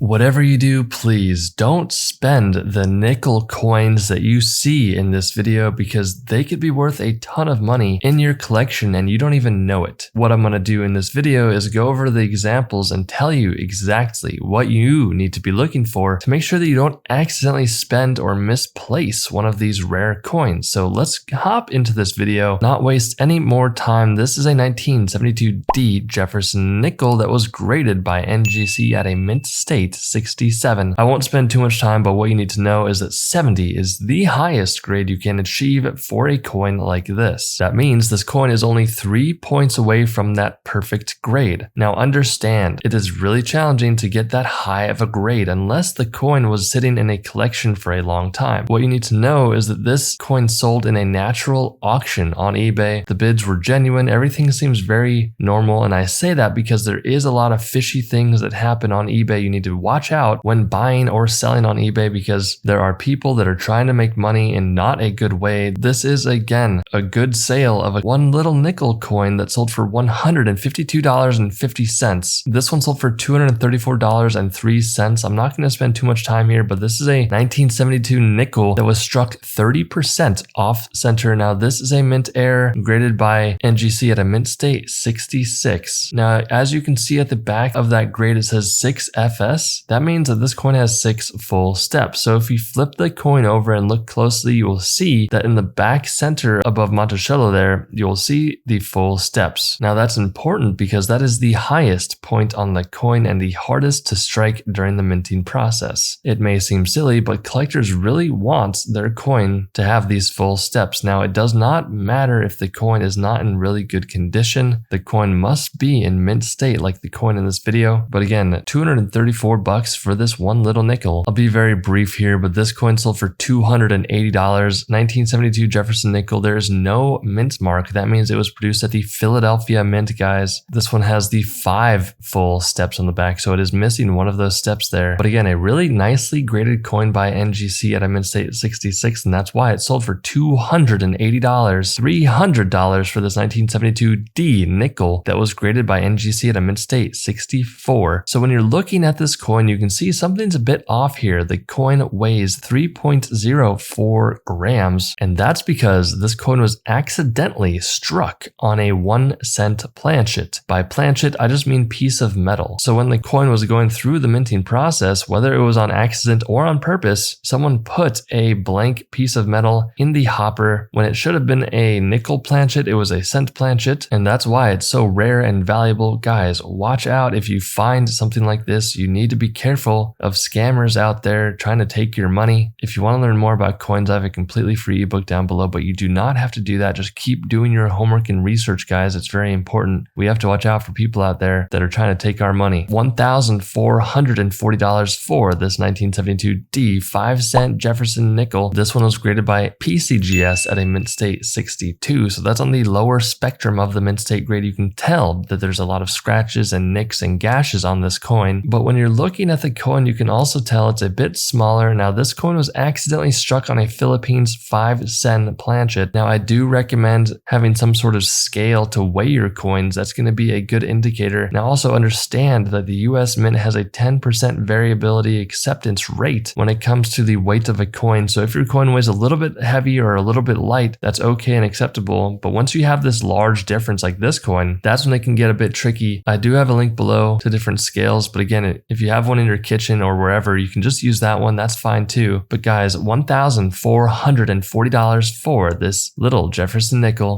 Whatever you do, please don't spend the nickel coins that you see in this video because they could be worth a ton of money in your collection and you don't even know it. What I'm going to do in this video is go over the examples and tell you exactly what you need to be looking for to make sure that you don't accidentally spend or misplace one of these rare coins. So let's hop into this video, not waste any more time. This is a 1972D Jefferson nickel that was graded by NGC at a mint state 67. I won't spend too much time, but what you need to know is that 70 is the highest grade you can achieve for a coin like this. That means this coin is only 3 points away from that perfect grade. Now understand, it is really challenging to get that high of a grade unless the coin was sitting in a collection for a long time. What you need to know is that this coin sold in a natural auction on eBay. The bids were genuine, everything seems very normal, and I say that because there is a lot of fishy things that happen on eBay you need to watch out when buying or selling on eBay because there are people that are trying to make money in not a good way. This is again a good sale of one little nickel coin that sold for $152.50. This one sold for $234.03. I'm not going to spend too much time here, but this is a 1972 nickel that was struck 30% off center. Now this is a mint error graded by NGC at a mint state 66. Now as you can see at the back of that grade it says 6FS. That means that this coin has 6 full steps. So if you flip the coin over and look closely, you will see that in the back center above Monticello there, you will see the full steps. Now that's important because that is the highest point on the coin and the hardest to strike during the minting process. It may seem silly, but collectors really want their coin to have these full steps. Now it does not matter if the coin is not in really good condition. The coin must be in mint state like the coin in this video. But again, $234 for this one little nickel. I'll be very brief here, but this coin sold for $280. 1972 Jefferson nickel. There is no mint mark. That means it was produced at the Philadelphia Mint, guys. This one has the 5 full steps on the back, so it is missing one of those steps there. But again, a really nicely graded coin by NGC at a mint state 66, and that's why it sold for $280. $300 for this 1972D nickel that was graded by NGC at a mint state 64. So when you're looking at this coin, you can see something's a bit off here. The coin weighs 3.04 grams, and that's because this coin was accidentally struck on a 1-cent planchet. By planchet, I just mean piece of metal. So when the coin was going through the minting process, whether it was on accident or on purpose, someone put a blank piece of metal in the hopper. When it should have been a nickel planchet, it was a cent planchet, and that's why it's so rare and valuable. Guys, watch out if you find something like this. You need to be careful of scammers out there trying to take your money. If you want to learn more about coins, I have a completely free ebook down below, but you do not have to do that. Just keep doing your homework and research, guys. It's very important. We have to watch out for people out there that are trying to take our money. $1,440 for this 1972D 5-cent Jefferson nickel. This one was graded by PCGS at a mint state 62. So that's on the lower spectrum of the mint state grade. You can tell that there's a lot of scratches and nicks and gashes on this coin. But when you're looking at the coin, you can also tell it's a bit smaller. Now this coin was accidentally struck on a Philippines 5-cent planchet. Now I do recommend having some sort of scale to weigh your coins. That's going to be a good indicator. Now also understand that the US Mint has a 10% variability acceptance rate when it comes to the weight of a coin. So if your coin weighs a little bit heavy or a little bit light, that's okay and acceptable. But once you have this large difference like this coin, that's when it can get a bit tricky. I do have a link below to different scales, but again, if you have one in your kitchen or wherever, you can just use that one. That's fine too. But guys, $1,440 for this little Jefferson nickel.